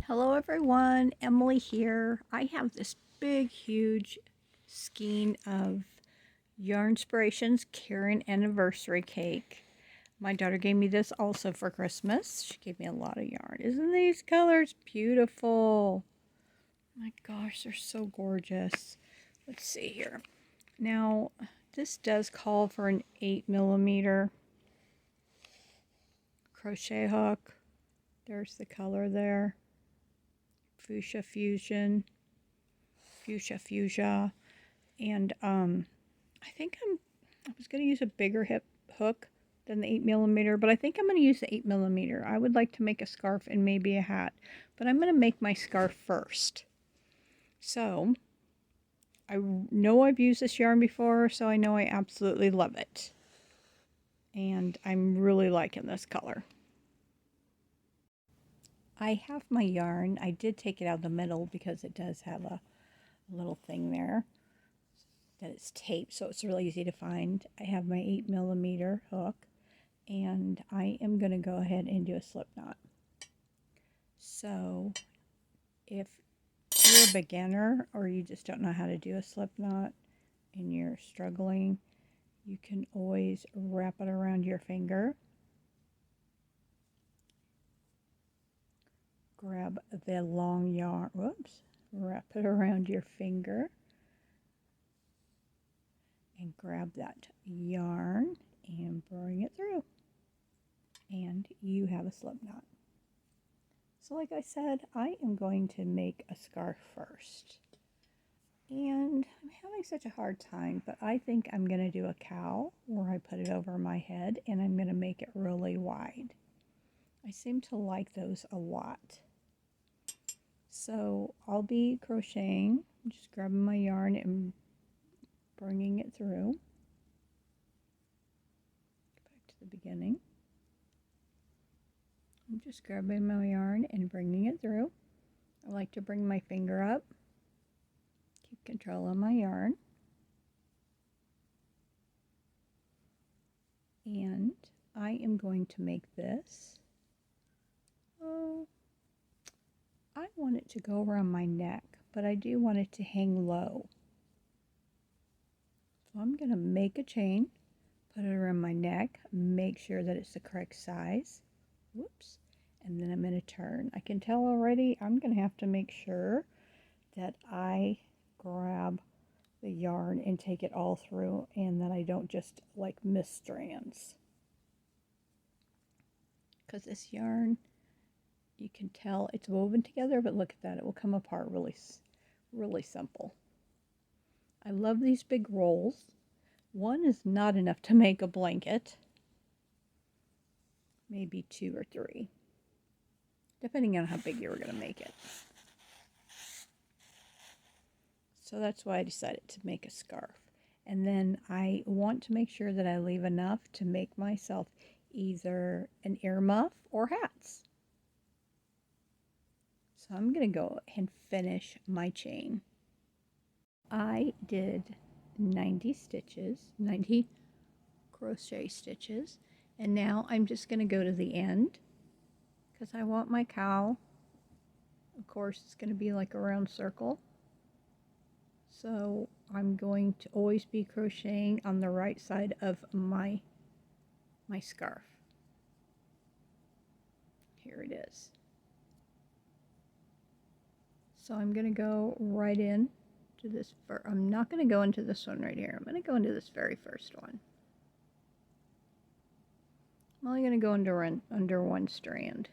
Hello everyone, Emily here. I have this big, huge skein of Yarnspirations Caron Anniversary cake. My daughter gave me this also for Christmas. She gave me a lot of yarn. Isn't these colors beautiful? My gosh, they're so gorgeous. Let's see here. Now, this does call for an 8mm crochet hook. There's the color there. Fuchsia Fuchsia, and I think I was going to use a bigger hip hook than the 8mm, but I think I'm going to use the 8mm. I would like to make a scarf and maybe a hat, but I'm going to make my scarf first. So I know I've used this yarn before, so I know I absolutely love it, and I'm really liking this color. I have my yarn. I did take it out of the middle because it does have a little thing there that it's taped, so it's really easy to find. I have my 8mm hook, and I am going to go ahead and do a slip knot. So if you're a beginner or you just don't know how to do a slip knot and you're struggling, you can always wrap it around your finger. Grab the long yarn, wrap it around your finger and grab that yarn and bring it through, and you have a slip knot. So like I said, I am going to make a scarf first, and I'm having such a hard time, but I think I'm going to do a cowl where I put it over my head and I'm going to make it really wide. I seem to like those a lot. So I'll be crocheting, just grabbing my yarn and bringing it through. Back to the beginning. I'm just grabbing my yarn and bringing it through. I like to bring my finger up, keep control of my yarn, and I am going to make this. I want it to go around my neck, but I do want it to hang low. So I'm going to make a chain, put it around my neck, make sure that it's the correct size. Whoops. And then I'm going to turn. I can tell already I'm going to have to make sure that I grab the yarn and take it all through, and that I don't just like miss strands. Because this yarn, you can tell it's woven together, but look at that, it will come apart really simple. I love these big rolls. One is not enough to make a blanket. Maybe 2 or 3, depending on how big you were going to make it. So that's why I decided to make a scarf. And then I want to make sure that I leave enough to make myself either an earmuff or hats. So I'm going to go and finish my chain. I did 90 crochet stitches, and now I'm just going to go to the end because I want my cowl. Of course, it's going to be like a round circle. So I'm going to always be crocheting on the right side of my scarf. Here it is. So I'm going to go right in to this. I'm not going to go into this one right here. I'm going to go into this very first one. I'm only going to go under one strand.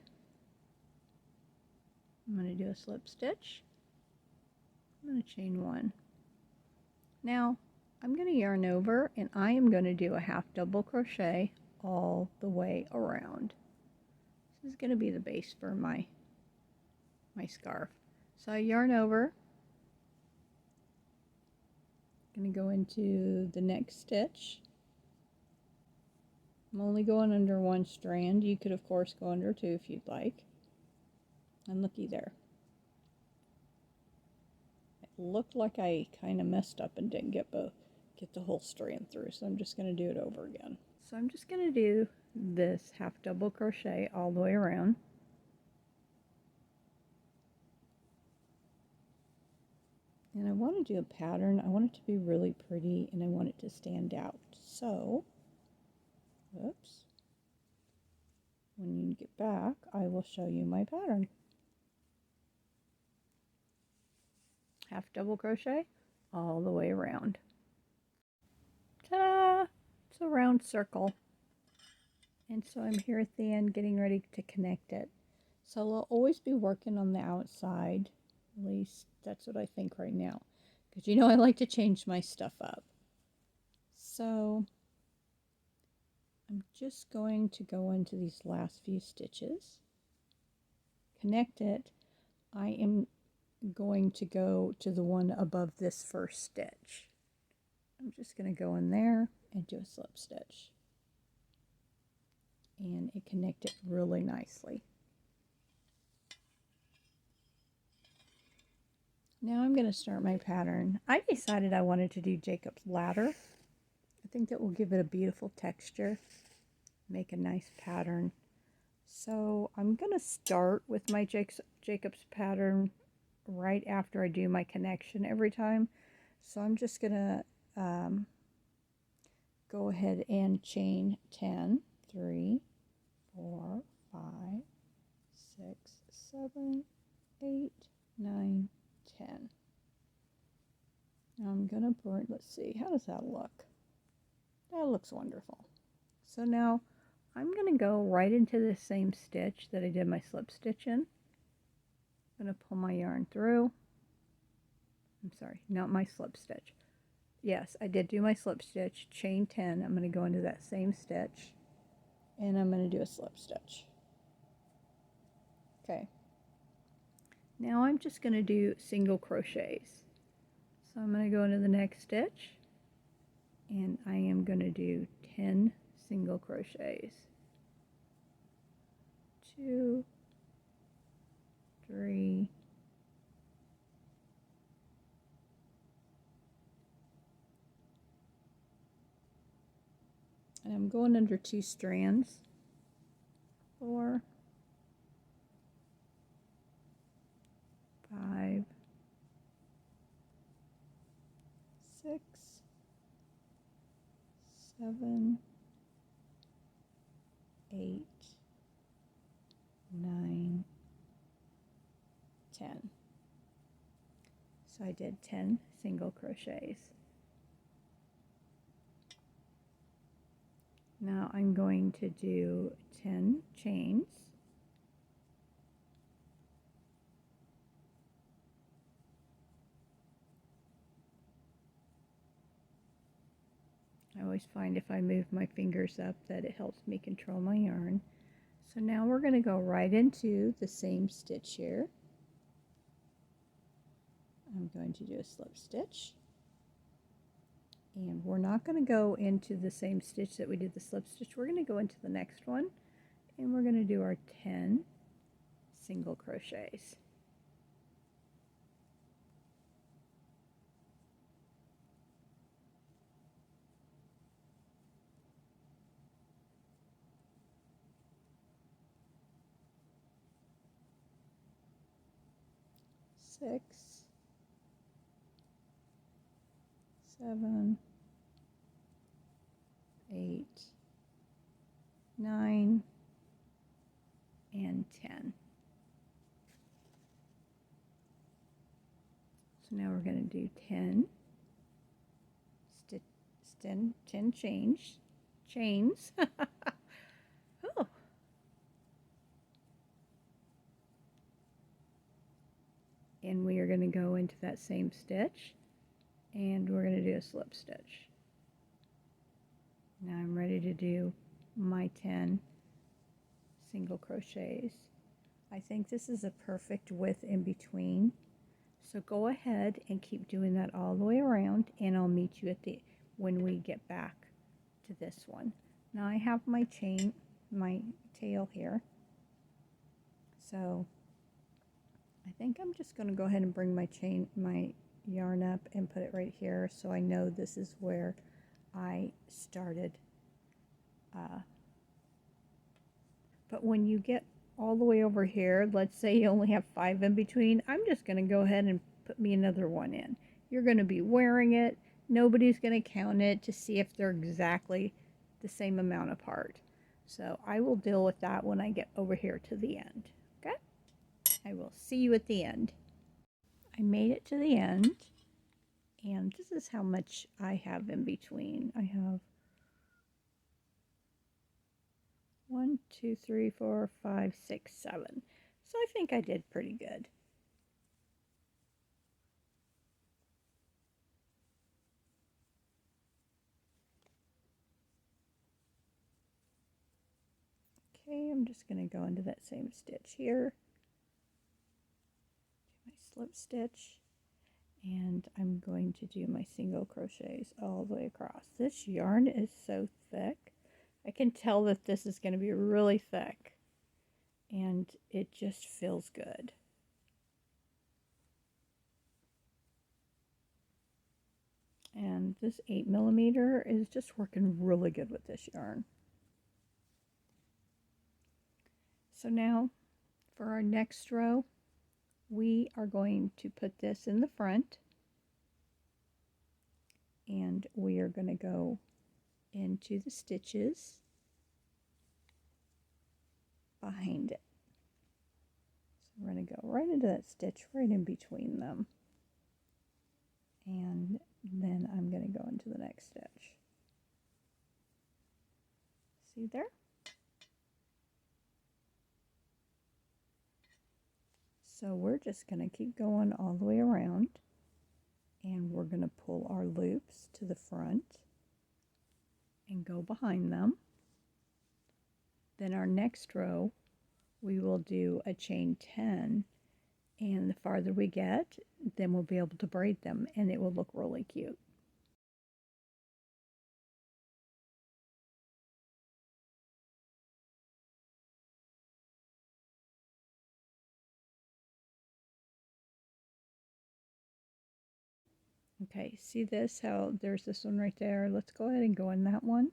I'm going to do a slip stitch. I'm going to chain 1. Now I'm going to yarn over, and I am going to do a half double crochet all the way around. This is going to be the base for my scarf. So I yarn over, I'm going to go into the next stitch. I'm only going under one strand. You could of course go under 2 if you'd like. And looky there. It looked like I kind of messed up and didn't get the whole strand through, so I'm just going to do it over again. So I'm just going to do this half double crochet all the way around. And I want to do a pattern. I want it to be really pretty and I want it to stand out. So, whoops. When you get back, I will show you my pattern. Half double crochet all the way around. Ta-da! It's a round circle. And so I'm here at the end getting ready to connect it. So I'll always be working on the outside. At least that's what I think right now. Because you know I like to change my stuff up. So I'm just going to go into these last few stitches. Connect it. I am going to go to the one above this first stitch. I'm just going to go in there and do a slip stitch. And it connected really nicely. Now I'm going to start my pattern. I decided I wanted to do Jacob's ladder. I think that will give it a beautiful texture, make a nice pattern. So I'm going to start with my Jacob's pattern right after I do my connection every time. So I'm just going to go ahead and chain 10, 3, 4, 5, 6, 7, 8, 9, 10. Now I'm going to burn, let's see, how does that look? That looks wonderful. So now I'm going to go right into the same stitch that I did my slip stitch in. I'm going to pull my yarn through. I'm sorry, not my slip stitch. Yes, I did do my slip stitch, chain 10. I'm going to go into that same stitch and I'm going to do a slip stitch. Okay. Now I'm just going to do single crochets. So I'm going to go into the next stitch and I am going to do 10 single crochets. 2, 3, 4, and I'm going under 2 strands. 4, 5, 6, 7, 8, 9, 10. So I did 10 single crochets. Now I'm going to do 10 chains. I always find if I move my fingers up that it helps me control my yarn. So now we're going to go right into the same stitch here. I'm going to do a slip stitch. And we're not going to go into the same stitch that we did the slip stitch. We're going to go into the next one and we're going to do our 10 single crochets. Six, 7, 8, 9, and 10. So now we're going to do 10 chains. Oh. And we are going to go into that same stitch and we're going to do a slip stitch. Now I'm ready to do my 10 single crochets. I think this is a perfect width in between. So go ahead and keep doing that all the way around and I'll meet you at when we get back to this one. Now I have my tail here. So I think I'm just going to go ahead and bring my yarn up and put it right here so I know this is where I started. But when you get all the way over here, let's say you only have 5 in between, I'm just going to go ahead and put me another one in. You're going to be wearing it. Nobody's going to count it to see if they're exactly the same amount apart. So I will deal with that when I get over here to the end. Okay? I will see you at the end. I made it to the end, and this is how much I have in between. I have 1, 2, 3, 4, 5, 6, 7. So I think I did pretty good. Okay, I'm just going to go into that same stitch here. Do my slip stitch. And I'm going to do my single crochets all the way across. This yarn is so thick. I can tell that this is going to be really thick. And it just feels good. And this 8mm is just working really good with this yarn. So now for our next row, we are going to put this in the front, and we are going to go into the stitches behind it. So we're going to go right into that stitch right in between them, and then I'm going to go into the next stitch. See there? So we're just going to keep going all the way around, and we're going to pull our loops to the front and go behind them. Then our next row, we will do a chain 10, and the farther we get, then we'll be able to braid them, and it will look really cute. Okay, see this, how there's this one right there? Let's go ahead and go in that one.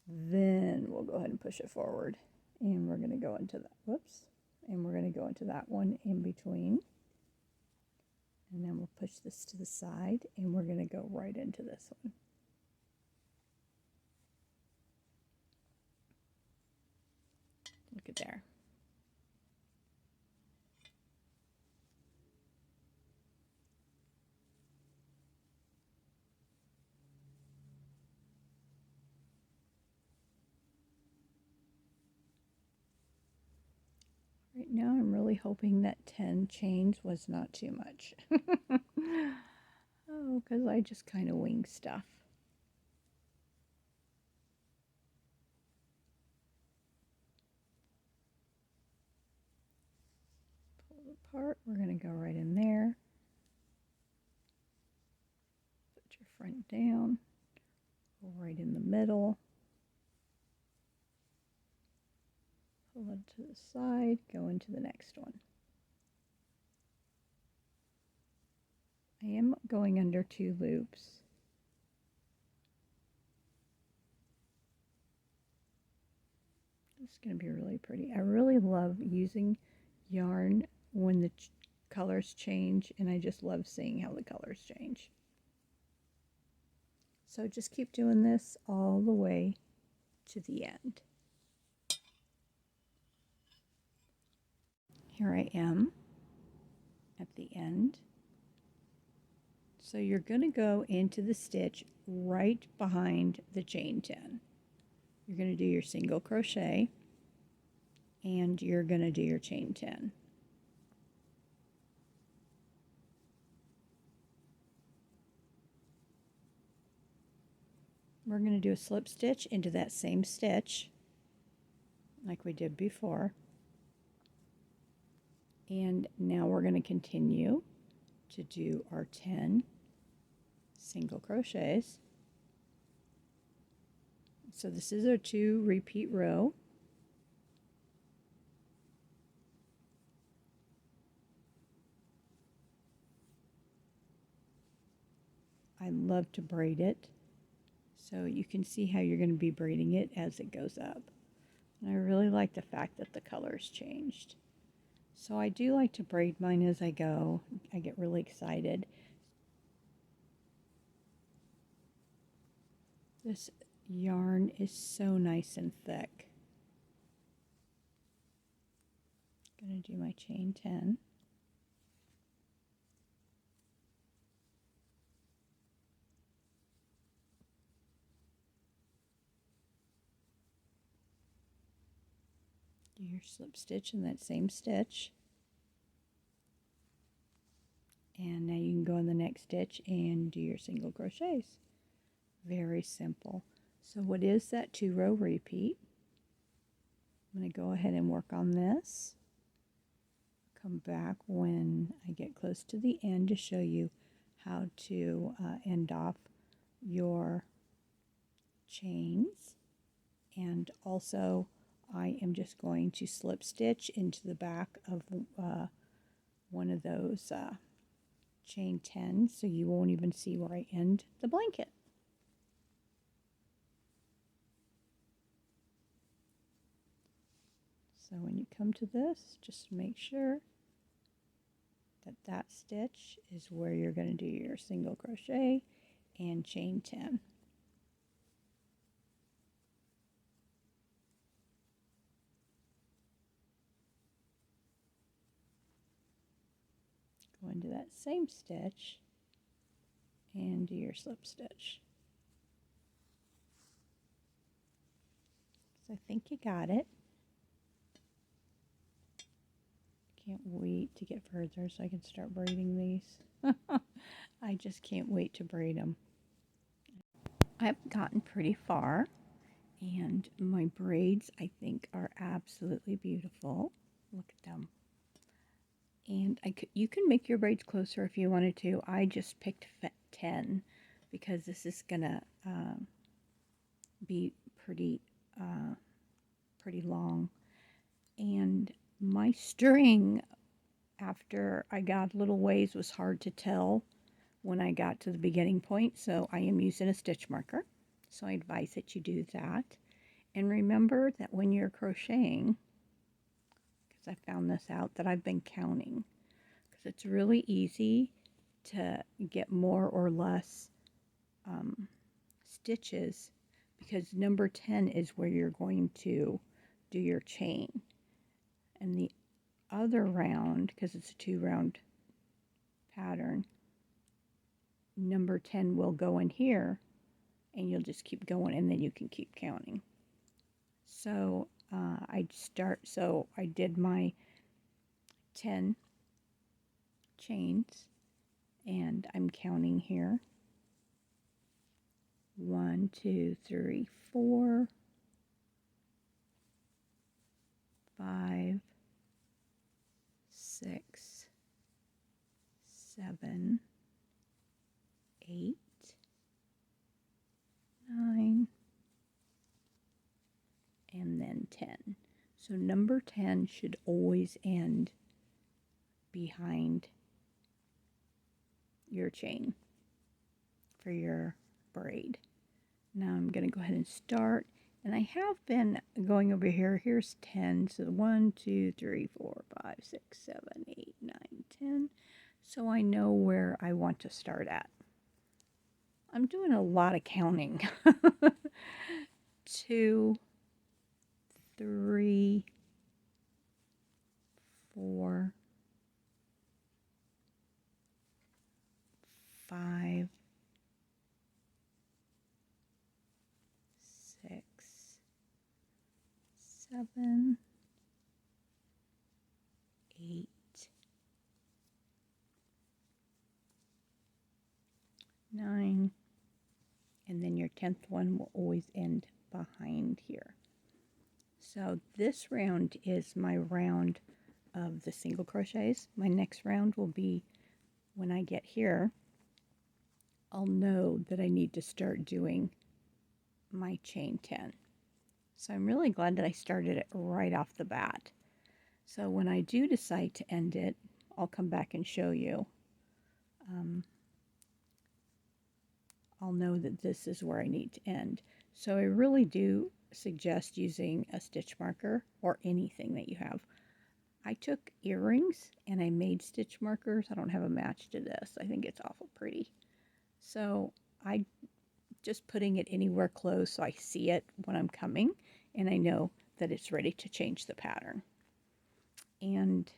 Then we'll go ahead and push it forward, and we're going to go into that, whoops, and we're going to go into that one in between. And then we'll push this to the side, and we're going to go right into this one. Look at there. Right now I'm really hoping that 10 chains was not too much. Oh, because I just kind of wing stuff. Pull it apart. We're going to go right in there. Put your front down. Go right in the middle. Pull it to the side. Go into the next one. I am going under 2 loops. It's going to be really pretty. I really love using yarn when the colors change, and I just love seeing how the colors change. So just keep doing this all the way to the end. Here I am at the end. So you're going to go into the stitch right behind the chain 10. You're going to do your single crochet, and you're going to do your chain 10. We're going to do a slip stitch into that same stitch like we did before. And now we're going to continue to do our 10 single crochets. So this is our 2 repeat row. I love to braid it, so you can see how you're going to be braiding it as it goes up. And I really like the fact that the colors changed. So I do like to braid mine as I go. I get really excited. This yarn is so nice and thick. I'm going to do my chain 10. Do your slip stitch in that same stitch. And now you can go in the next stitch and do your single crochets. Very simple. So what is that 2-row repeat? I'm going to go ahead and work on this. Come back when I get close to the end to show you how to end off your chains. And also I am just going to slip stitch into the back of one of those chain 10 so you won't even see where I end the blanket. So when you come to this, just make sure that that stitch is where you're going to do your single crochet and chain 10. Go into that same stitch and do your slip stitch. So I think you got it. Can't wait to get further so I can start braiding these. I just can't wait to braid them. I've gotten pretty far and my braids I think are absolutely beautiful. Look at them. And you can make your braids closer if you wanted to. I just picked 10 because this is gonna be pretty long. And my string, after I got a little ways, was hard to tell when I got to the beginning point. So I am using a stitch marker. So I advise that you do that. And remember that when you're crocheting, I found this out, that I've been counting, because it's really easy to get more or less stitches, because number 10 is where you're going to do your chain, and the other round, because it's a 2-round pattern, number 10 will go in here and you'll just keep going and then you can keep counting. So I did my 10 chains and I'm counting here. 1, 2, 3, 4, 5, 6, 7, 8, 9, and then 10. So number 10 should always end behind your chain for your braid. Now I'm going to go ahead and start, and I have been going over here. Here's 10, so 1, 2, 3, 4, 5, 6, 7, 8, 9, 10. So I know where I want to start at. I'm doing a lot of counting. 2, 3, 4, 5, 6, 7, 8, 9, and then your 10th one will always end behind here. So this round is my round of the single crochets. My next round will be when I get here, I'll know that I need to start doing my chain 10. So I'm really glad that I started it right off the bat. So when I do decide to end it, I'll come back and show you. I'll know that this is where I need to end. So I really do suggest using a stitch marker or anything that you have. I took earrings and I made stitch markers. I don't have a match to this. I think it's awful pretty. So I just putting it anywhere close so I see it when I'm coming and I know that it's ready to change the pattern. And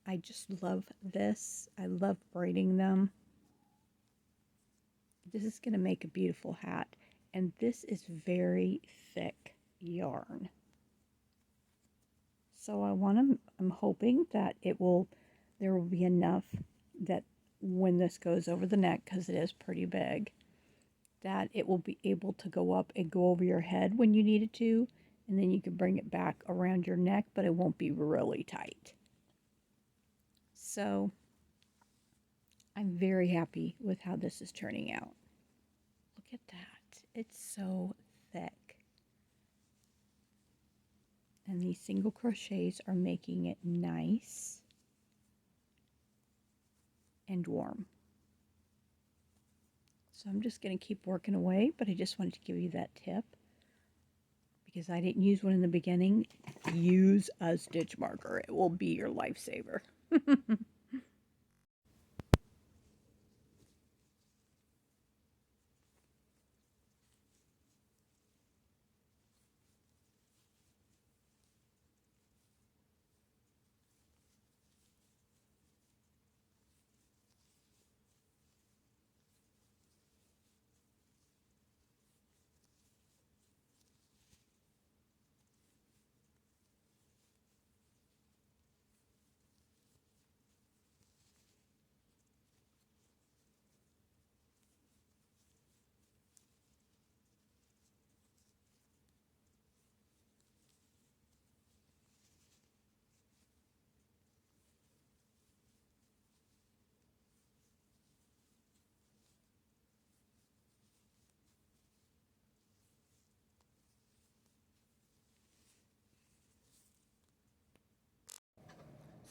I just love this. I love braiding them. This is going to make a beautiful hat. And this is very thick yarn. So I'm hoping that there will be enough that when this goes over the neck, because it is pretty big, that it will be able to go up and go over your head when you need it to, and then you can bring it back around your neck, but it won't be really tight. So I'm very happy with how this is turning out. Look at that. It's so thick. And these single crochets are making it nice and warm. So I'm just going to keep working away, but I just wanted to give you that tip because I didn't use one in the beginning. Use a stitch marker. It will be your lifesaver.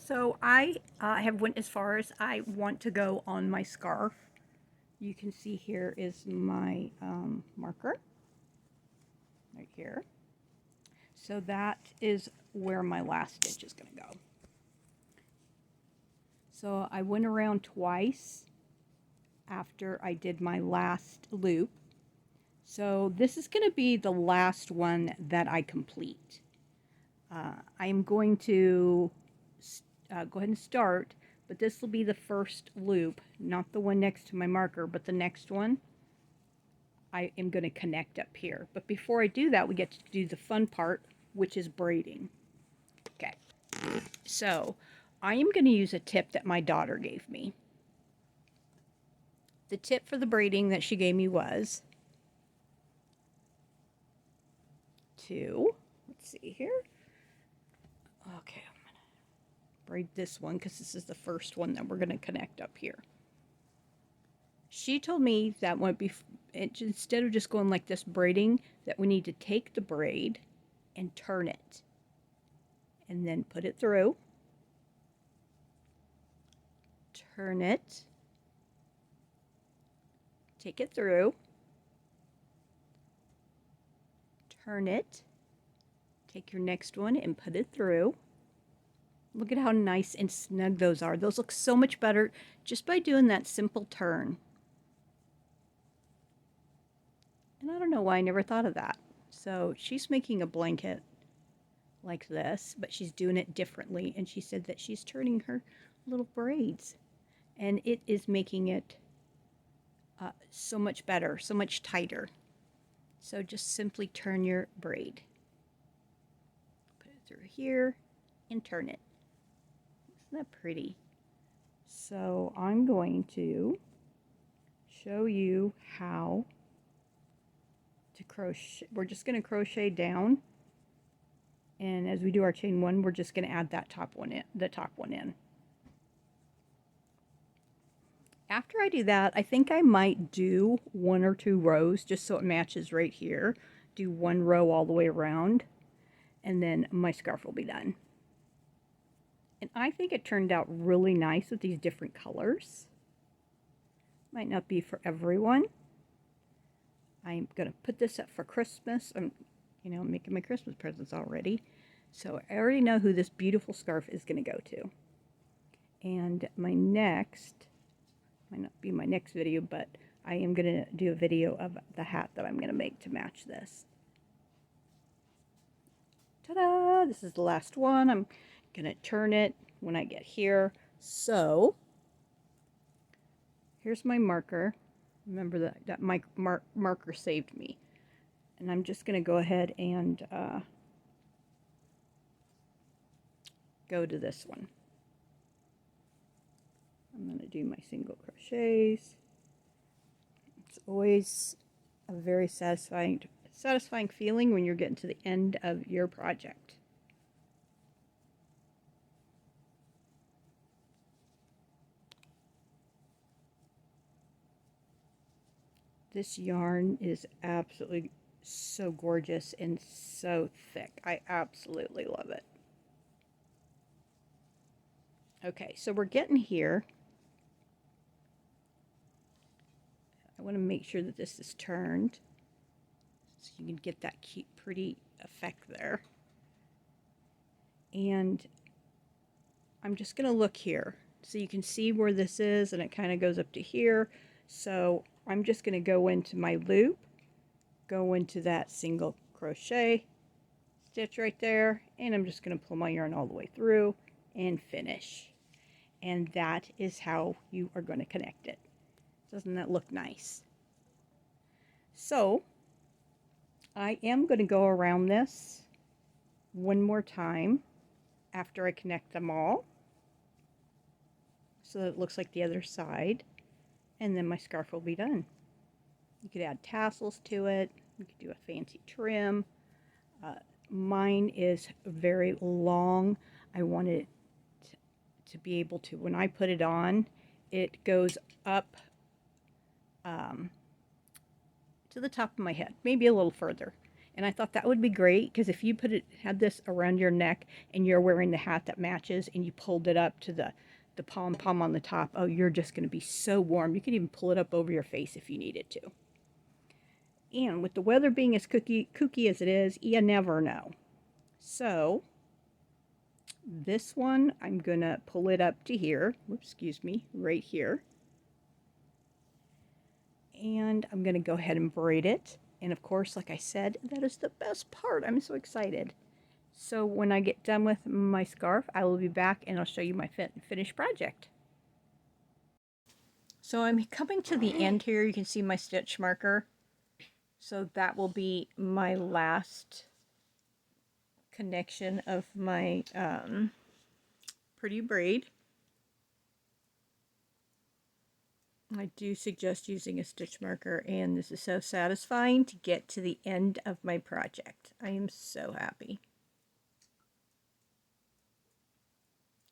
So I have went as far as I want to go on my scarf. You can see here is my marker right here. So that is where my last stitch is going to go. So I went around twice after I did my last loop. So this is going to be the last one that I complete. I am going to go ahead and start, but this will be the first loop, not the one next to my marker, but the next one. I am going to connect up here. But before I do that, we get to do the fun part, which is braiding. Okay, so I am going to use a tip that my daughter gave me. The tip for the braiding that she gave me was let's see here. Okay, I'm going to braid this one because this is the first one that we're going to connect up here. She told me that instead of just going like this braiding, that we need to take the braid and turn it and then put it through, turn it, take it through, turn it, take your next one and put it through. Look at how nice and snug those are. Those look so much better just by doing that simple turn. And I don't know why I never thought of that. So she's making a blanket like this, but she's doing it differently. And she said that she's turning her little braids. And it is making it so much better, so much tighter. So just simply turn your braid. Put it through here and turn it. Isn't that pretty? So I'm going to show you how to crochet. We're just going to crochet down, and as we do our chain one, we're just going to add that top one in. After I do that, I think I might do 1 or 2 rows just so it matches right here. Do 1 row all the way around, and then my scarf will be done. And I think it turned out really nice with these different colors. Might not be for everyone. I'm going to put this up for Christmas. I'm making my Christmas presents already. So I already know who this beautiful scarf is going to go to. And my next, might not be my next video, but I am going to do a video of the hat that I'm going to make to match this. Ta-da! This is the last one. I'm going to turn it when I get here. So here's my marker. Remember that my marker saved me. And I'm just going to go ahead and go to this one. I'm going to do my single crochets. It's always a very satisfying feeling when you're getting to the end of your project. This yarn is absolutely so gorgeous and so thick. I absolutely love it. Okay, so we're getting here. I want to make sure that this is turned so you can get that cute, pretty effect there. And I'm just going to look here so you can see where this is, and it kind of goes up to here. So I'm just going to go into my loop, go into that single crochet stitch right there, and I'm just going to pull my yarn all the way through and finish. And that is how you are going to connect it. Doesn't that look nice? So I am going to go around this one more time after I connect them all so that it looks like the other side, and then my scarf will be done. You could add tassels to it. You could do a fancy trim. Mine is very long. I want it to be able to, when I put it on, it goes up to the top of my head, maybe a little further. And I thought that would be great, because if you had this around your neck and you're wearing the hat that matches and you pulled it up to the pom-pom on the top, oh, you're just going to be so warm. You could even pull it up over your face if you needed to. And with the weather being as kooky as it is, you never know. So this one, I'm going to pull it up to here. Whoops, excuse me, right here. And I'm going to go ahead and braid it. And of course, like I said, that is the best part. I'm so excited. So when I get done with my scarf, I will be back and I'll show you my finished project. So I'm coming to the end here. You can see my stitch marker. So that will be my last connection of my pretty braid. I do suggest using a stitch marker, and this is so satisfying to get to the end of my project. I am so happy.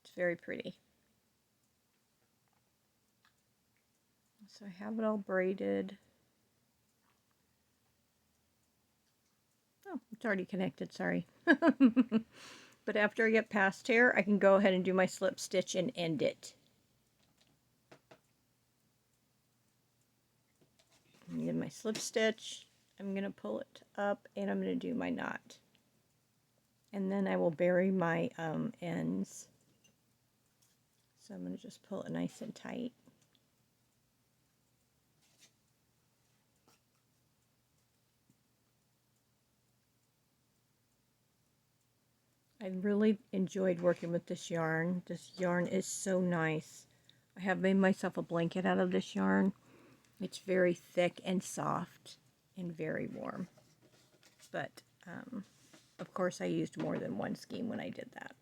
It's very pretty. So I have it all braided. Oh, it's already connected, sorry. But after I get past here, I can go ahead and do my slip stitch and end it. I'm going to my slip stitch, I'm going to pull it up, and I'm going to do my knot. And then I will bury my ends. So I'm going to just pull it nice and tight. I really enjoyed working with this yarn. This yarn is so nice. I have made myself a blanket out of this yarn. It's very thick and soft and very warm. But, of course, I used more than one skein when I did that.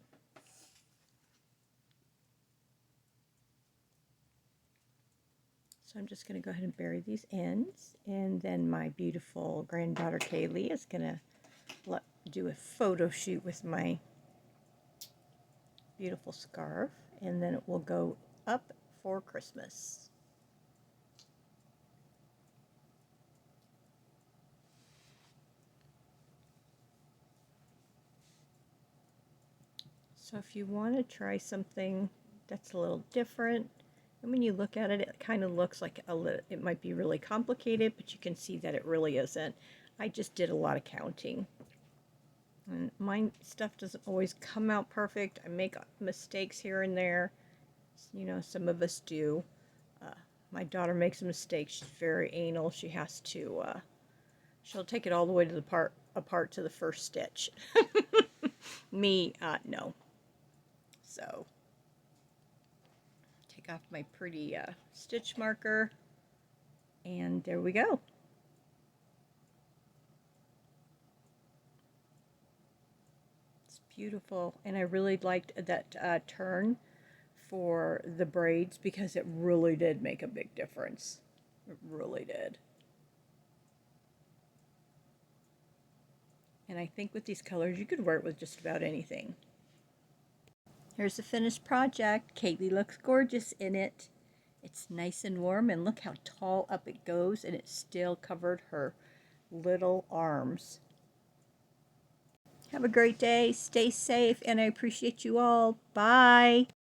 So I'm just going to go ahead and bury these ends. And then my beautiful granddaughter Kaylee is going to do a photo shoot with my beautiful scarf. And then it will go up for Christmas. So if you want to try something that's a little different, and when you look at it, it kind of looks like it might be really complicated, but you can see that it really isn't. I just did a lot of counting. And my stuff doesn't always come out perfect. I make mistakes here and there. You know, some of us do. Uh, my daughter makes a mistake. She's very anal. She has to, she'll take it all the way to the apart to the first stitch. Me, no. So, take off my pretty stitch marker. And there we go. It's beautiful. And I really liked that turn for the braids because it really did make a big difference. It really did. And I think with these colors you could wear it with just about anything. Here's the finished project. Kaylee looks gorgeous in it. It's nice and warm, and look how tall up it goes, and it still covered her little arms. Have a great day. Stay safe, and I appreciate you all. Bye.